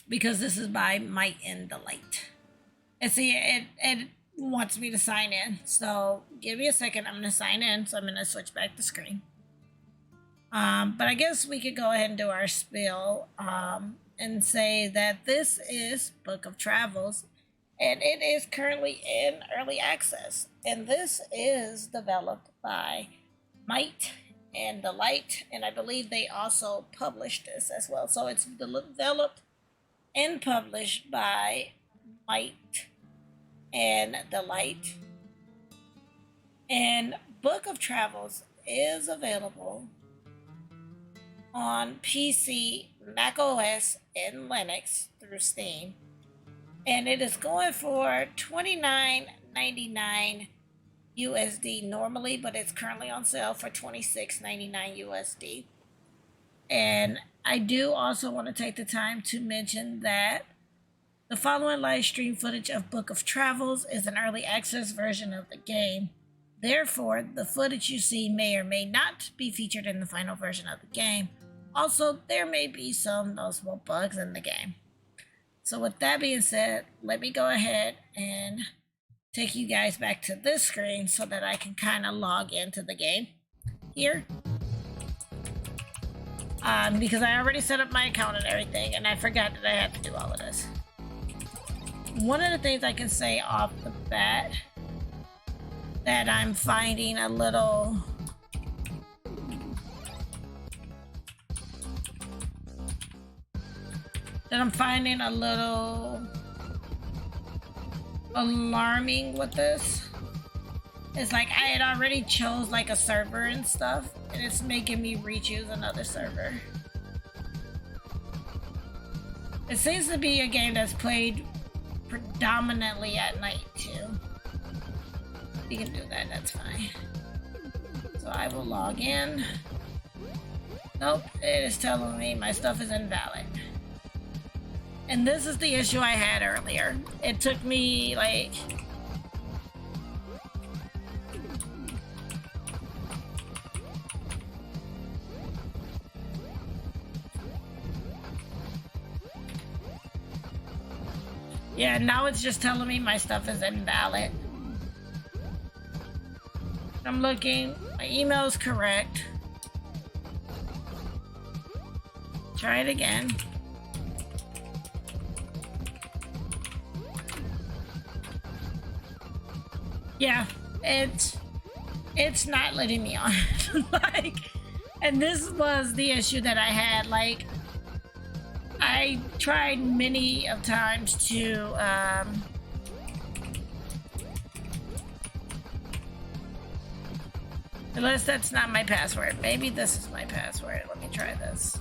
because this is by Might and the Light. And see, it wants me to sign in. So give me a second. I'm going to sign in. So I'm going to switch back the screen. But I guess we could go ahead and do our spiel and say that this is Book of Travels, and it is currently in early access. And this is developed by Might and the Light, and I believe they also published this as well. So it's developed and published by Might and the Light. And Book of Travels is available on PC, macOS, and Linux through Steam. And it is going for $29.99 USD normally, but it's currently on sale for $26.99 USD. And I do also want to take the time to mention that the following live stream footage of Book of Travels is an early access version of the game. Therefore, the footage you see may or may not be featured in the final version of the game. Also, there may be some noticeable bugs in the game. So with that being said, let me go ahead and take you guys back to this screen so that I can kind of log into the game here. Because I already set up my account and everything, and I forgot that I had to do all of this. One of the things I can say off the bat that I'm finding a little alarming with this is like I had already chose like a server and stuff, and it's making me re-choose another server. It seems to be a game that's played predominantly at night too. You can do that, that's fine. So I will log in. Nope, it is telling me my stuff is invalid. And this is the issue I had earlier. It took me like yeah, now it's just telling me my stuff is invalid. I'm looking, my email is correct. Try it again. Yeah, it's not letting me on. Like, and this was the issue that I had. Like, I tried many of times to unless that's not my password. Maybe this is my password. Let me try this.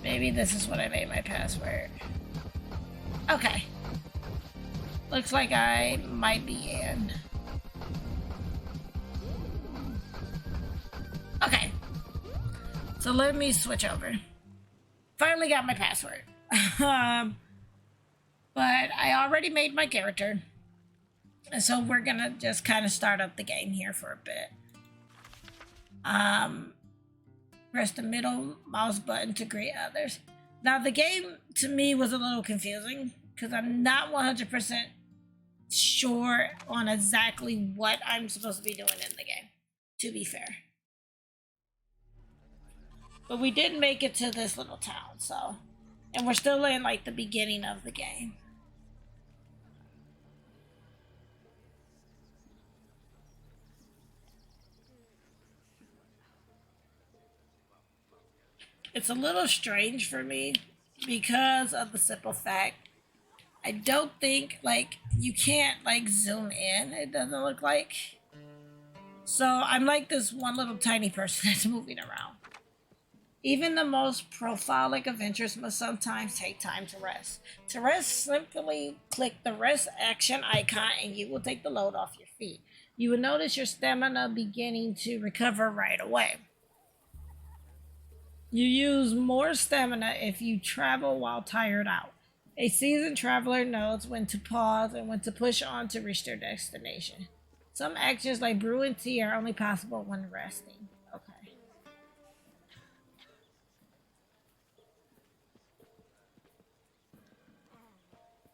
Maybe this is what I made my password. Okay. Looks like I might be in. Okay. So let me switch over. Finally got my password. But I already made my character. And so we're gonna just kind of start up the game here for a bit. Press the middle mouse button to greet others. Now the game to me was a little confusing because I'm not 100% sure on exactly what I'm supposed to be doing in the game, to be fair. But we did make it to this little town, so, and we're still in like the beginning of the game. It's a little strange for me because of the simple fact I don't think, like, you can't, like, zoom in, it doesn't look like. So I'm like this one little tiny person that's moving around. Even the most prolific adventures must sometimes take time to rest. To rest, simply click the rest action icon and you will take the load off your feet. You will notice your stamina beginning to recover right away. You use more stamina if you travel while tired out. A seasoned traveler knows when to pause and when to push on to reach their destination. Some actions like brewing tea are only possible when resting. Okay.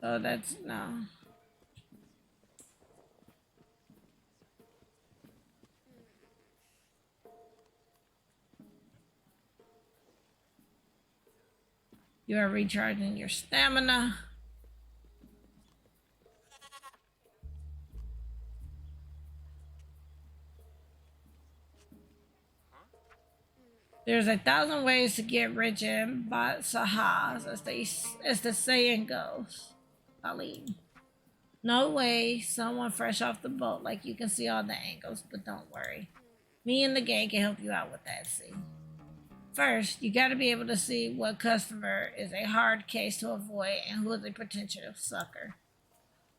Oh, that's no. You are recharging your stamina. There's 1,000 ways to get rich in Batsahas, as the saying goes. Ali. No way, someone fresh off the boat, like you can see all the angles, but don't worry. Me and the gang can help you out with that, see? First, you gotta be able to see what customer is a hard case to avoid and who is a potential sucker.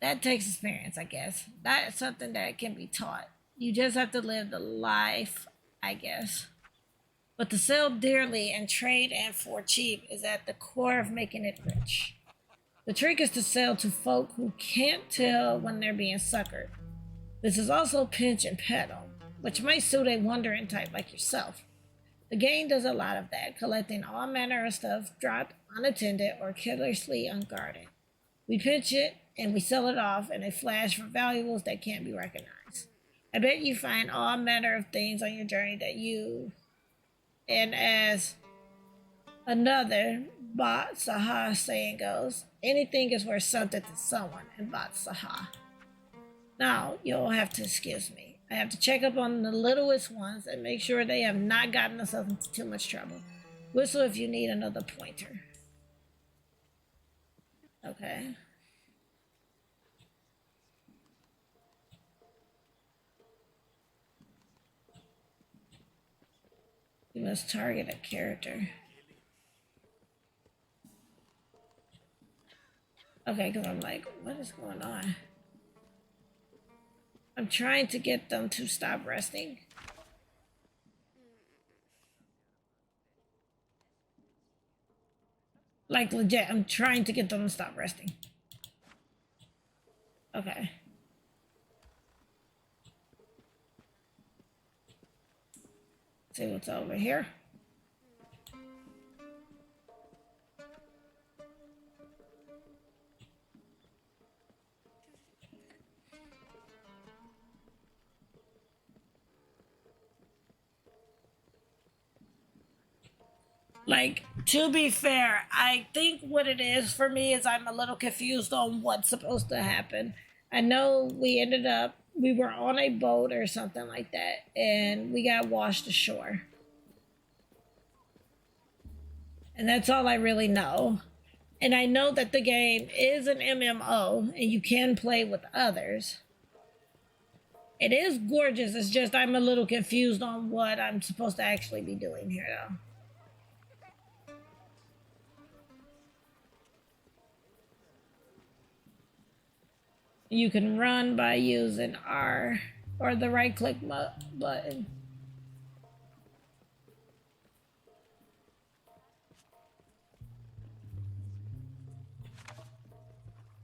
That takes experience, I guess. That's something that can be taught. You just have to live the life, I guess. But to sell dearly and trade in for cheap is at the core of making it rich. The trick is to sell to folk who can't tell when they're being suckered. This is also pinch and peddle, which might suit a wandering type like yourself. The game does a lot of that, collecting all manner of stuff dropped unattended or carelessly unguarded. We pinch it and we sell it off in a flash for valuables that can't be recognized. I bet you find all manner of things on your journey that you, and as another Bat Saha saying goes, anything is worth something to someone in Bat Saha. Now, you'll have to excuse me. I have to check up on the littlest ones and make sure they have not gotten themselves into too much trouble. Whistle if you need another pointer. Okay. You must target a character. Okay, because I'm like, what is going on? I'm trying to get them to stop resting. Like, legit, I'm trying to get them to stop resting. Okay. See what's over here. Like, to be fair, I think what it is for me is I'm a little confused on what's supposed to happen. I know we were on a boat or something like that, and we got washed ashore. And that's all I really know. And I know that the game is an MMO, and you can play with others. It is gorgeous, it's just I'm a little confused on what I'm supposed to actually be doing here, though. You can run by using R or the right click button.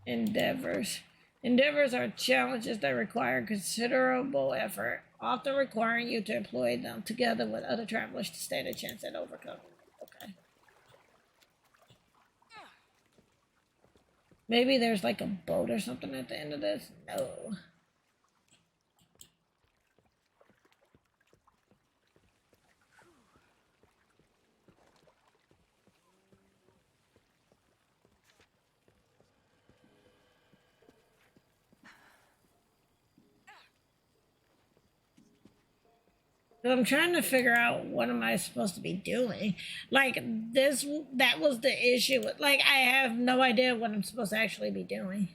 Endeavors. Endeavors are challenges that require considerable effort, often requiring you to employ them together with other travelers to stand a chance at overcoming. Okay. Maybe there's like a boat or something at the end of this? No. But I'm trying to figure out what am I supposed to be doing. Like this, that was the issue. Like I have no idea what I'm supposed to actually be doing.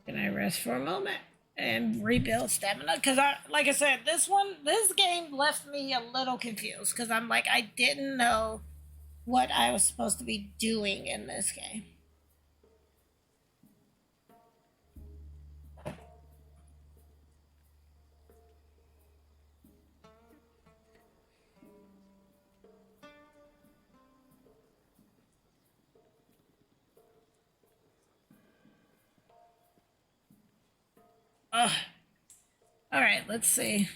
Can I rest for a moment and rebuild stamina? Because like I said, this game left me a little confused. Because I'm like, I didn't know what I was supposed to be doing in this game. Ugh. All right, let's see.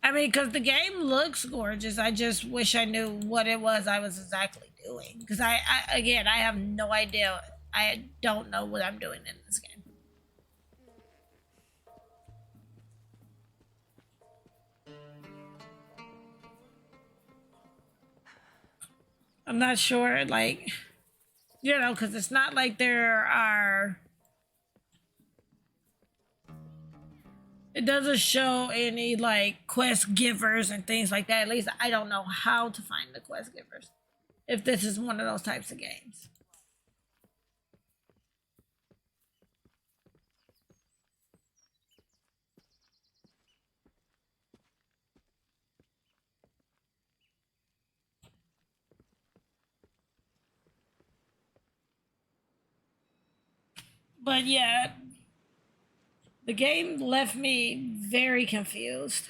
I mean, because the game looks gorgeous. I just wish I knew what it was I was exactly doing. Because again, I have no idea. I don't know what I'm doing in this game. I'm not sure, like, you know, because it's not like there are. It doesn't show any, like, quest givers and things like that. At least I don't know how to find the quest givers if this is one of those types of games. But yeah, the game left me very confused.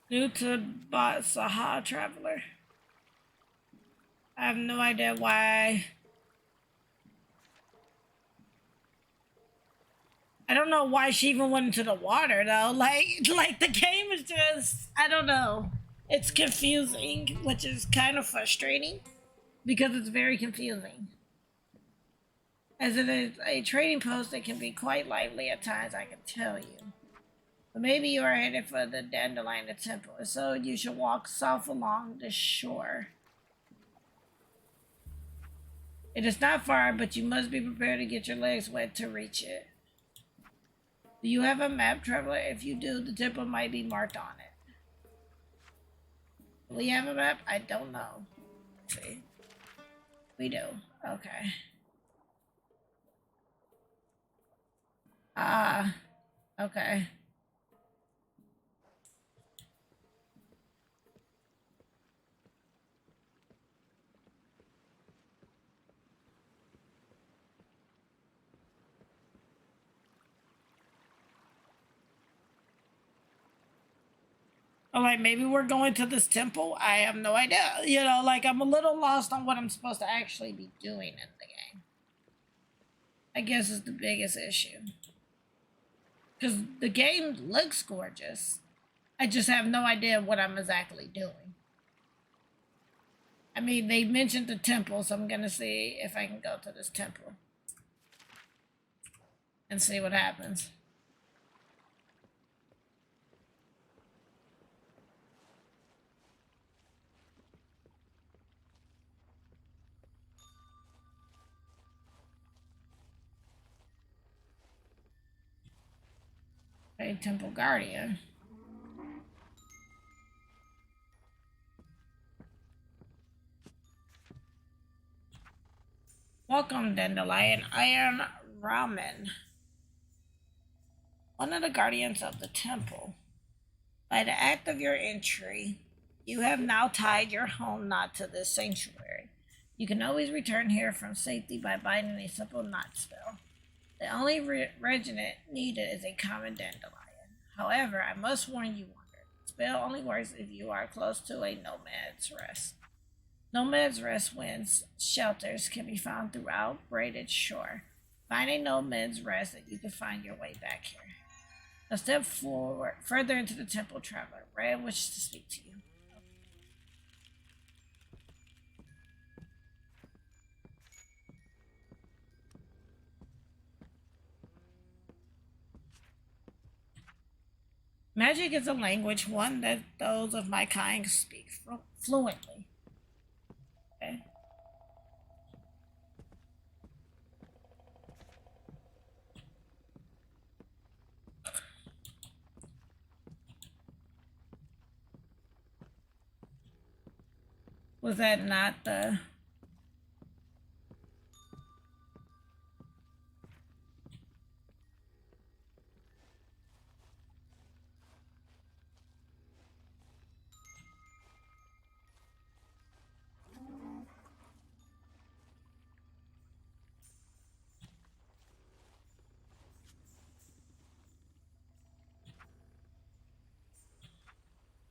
New to bot Saha Traveler. I have no idea why. I don't know why she even went into the water though. Like the game is just I don't know. It's confusing, which is kind of frustrating because it's very confusing. As it is a trading post that can be quite lively at times, I can tell you. But maybe you are headed for the Dandelion Temple, so you should walk south along the shore. It is not far, but you must be prepared to get your legs wet to reach it. Do you have a map, traveler? If you do, the temple might be marked on it. Do we have a map? I don't know. Let's see. We do. Okay. Ah. Okay. All right, maybe we're going to this temple. I have no idea. You know, like I'm a little lost on what I'm supposed to actually be doing in the game. I guess is the biggest issue. Because the game looks gorgeous. I just have no idea what I'm exactly doing. I mean, they mentioned the temple, so I'm going to see if I can go to this temple and see what happens. Okay, Temple Guardian. Welcome, Dandelion. Iron Ramen. One of the guardians of the temple. By the act of your entry, you have now tied your home knot to this sanctuary. You can always return here from safety by binding a simple knot spell. The only regiment needed is a common dandelion. However, I must warn you, Wanderer, the spell only works if you are close to a nomad's rest. Nomad's rest winds shelters can be found throughout Braided Shore. Find a nomad's rest and you can find your way back here. A step forward, further into the temple, traveler. Red wishes to speak to you. Magic is a language, one that those of my kind speak fluently. Okay. Was that not the...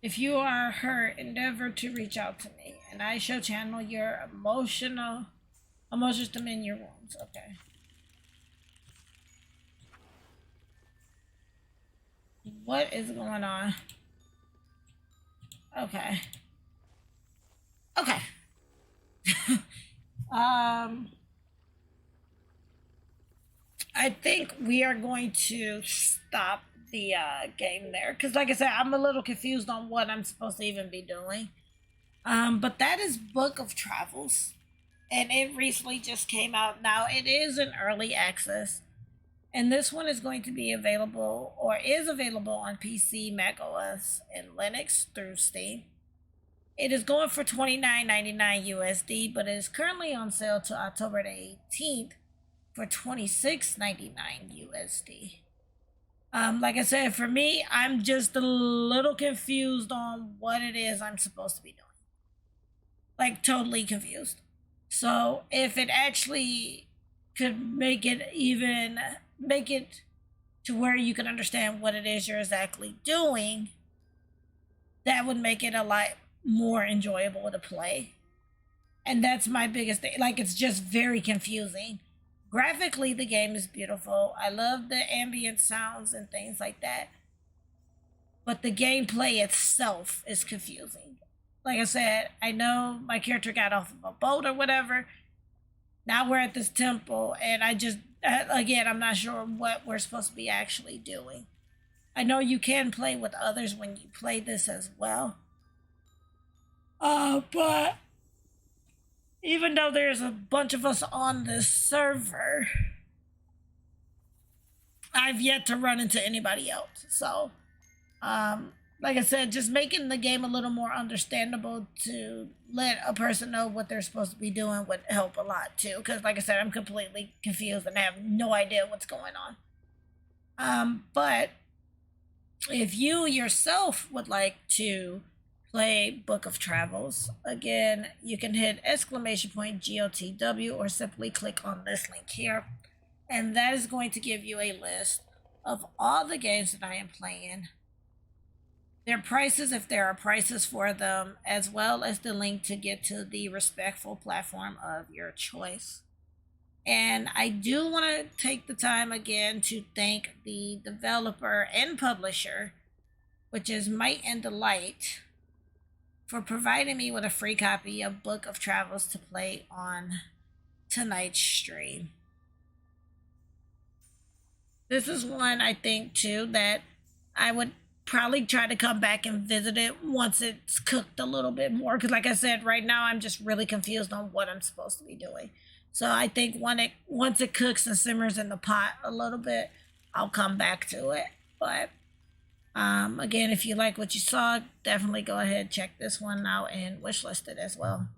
If you are hurt, endeavor to reach out to me, and I shall channel your emotions to mend your wounds. Okay. What is going on? Okay. Okay. I think we are going to stop the game there because, like I said, I'm a little confused on what I'm supposed to even be doing. But that is Book of Travels, and it recently just came out. Now it is in early access, and this one is going to be available or is available on PC, macOS, and Linux through Steam. It is going for $29.99 USD, but it is currently on sale to October the 18th for $26.99 USD. Like I said, for me, I'm just a little confused on what it is I'm supposed to be doing. Like, totally confused. So, if it actually could make it to where you can understand what it is you're exactly doing, that would make it a lot more enjoyable to play. And that's my biggest thing. Like, it's just very confusing. Graphically, the game is beautiful. I love the ambient sounds and things like that. But the gameplay itself is confusing. Like I said, I know my character got off of a boat or whatever. Now we're at this temple, and again, I'm not sure what we're supposed to be actually doing. I know you can play with others when you play this as well. But even though there's a bunch of us on this server, I've yet to run into anybody else. So, like I said, just making the game a little more understandable to let a person know what they're supposed to be doing would help a lot too. Because, like I said, I'm completely confused and I have no idea what's going on. But if you yourself would like to play Book of Travels, again, you can hit !GOTW or simply click on this link here. And that is going to give you a list of all the games that I am playing, their prices if there are prices for them, as well as the link to get to the respectful platform of your choice. And I do want to take the time again to thank the developer and publisher, which is Might and Delight, for providing me with a free copy of Book of Travels to play on tonight's stream. This is one I think too that I would probably try to come back and visit it once it's cooked a little bit more, because like I said, right now I'm just really confused on what I'm supposed to be doing. So I think once it cooks and simmers in the pot a little bit, I'll come back to it. But again, if you like what you saw, definitely go ahead, check this one out and wishlist it as well.